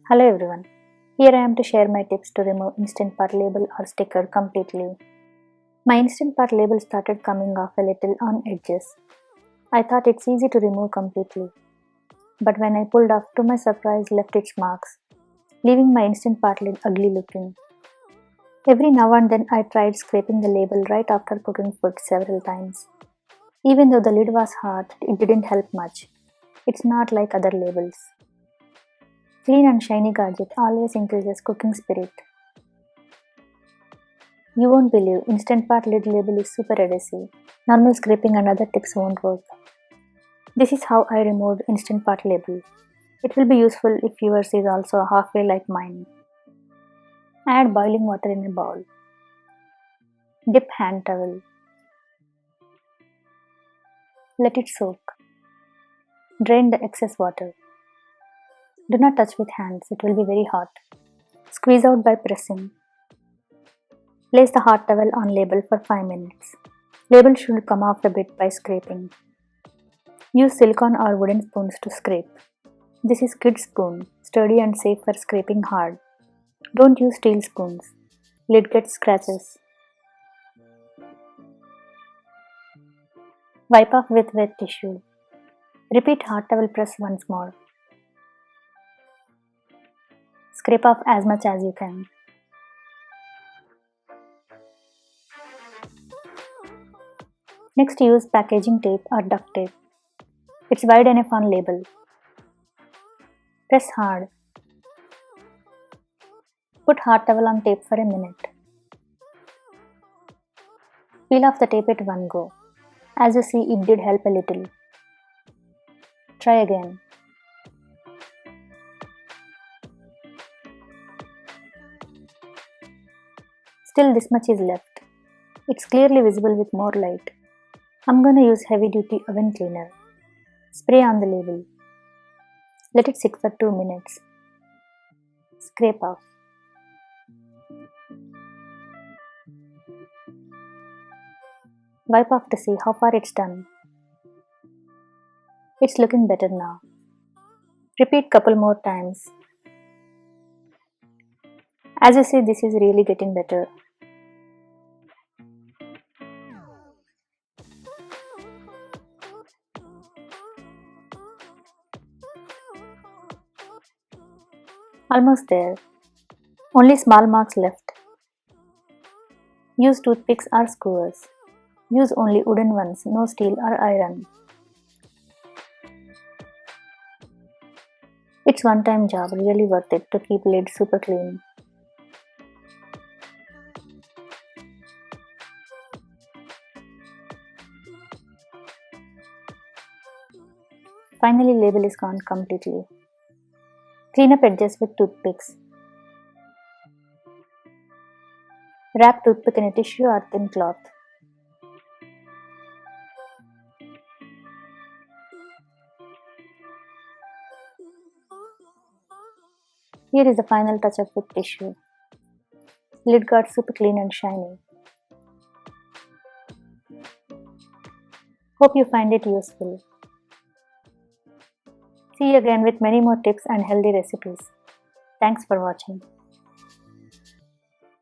Hello everyone. Here I am to share my tips to remove Instant Pot label or sticker completely. My Instant Pot label started coming off a little on edges. I thought it's easy to remove completely. But when I pulled off, to my surprise, left its marks, leaving my Instant Pot lid ugly looking. Every now and then I tried scraping the label right after cooking food several times. Even though the lid was hard, it didn't help much. It's not like other labels. Clean and shiny gadget always increases cooking spirit. You won't believe, Instant Pot lid label is super adhesive. Normal scraping and other tips won't work. This is how I removed Instant Pot label. It will be useful if yours is also halfway like mine. Add boiling water in a bowl. Dip hand towel. Let it soak. Drain the excess water. Do not touch with hands, it will be very hot. Squeeze out by pressing. Place the hot towel on label for 5 minutes. Label should come off a bit by scraping. Use silicone or wooden spoons to scrape. This is kid spoon, sturdy and safe for scraping hard. Don't use steel spoons. Lid gets scratches. Wipe off with wet tissue. Repeat hot towel press once more. Scrape off as much as you can. Next, use packaging tape or duct tape. It's wide enough on label. Press hard. Put hot towel on tape for a minute. Peel off the tape at one go. As you see, it did help a little. Try again. Still this much is left. It's clearly visible with more light. I'm gonna use heavy duty oven cleaner. Spray on the label. Let it sit for 2 minutes. Scrape off. Wipe off to see how far it's done. It's looking better now. Repeat couple more times. As you see, this is really getting better. Almost there. Only small marks left. Use toothpicks or skewers. Use only wooden ones, no steel or iron. It's one-time job, really worth it to keep lid super clean. Finally, label is gone completely. Clean up edges with toothpicks. Wrap toothpick in a tissue or thin cloth. Here is the final touch-up with tissue. Lid got super clean and shiny. Hope you find it useful. See you again with many more tips and healthy recipes. Thanks for watching.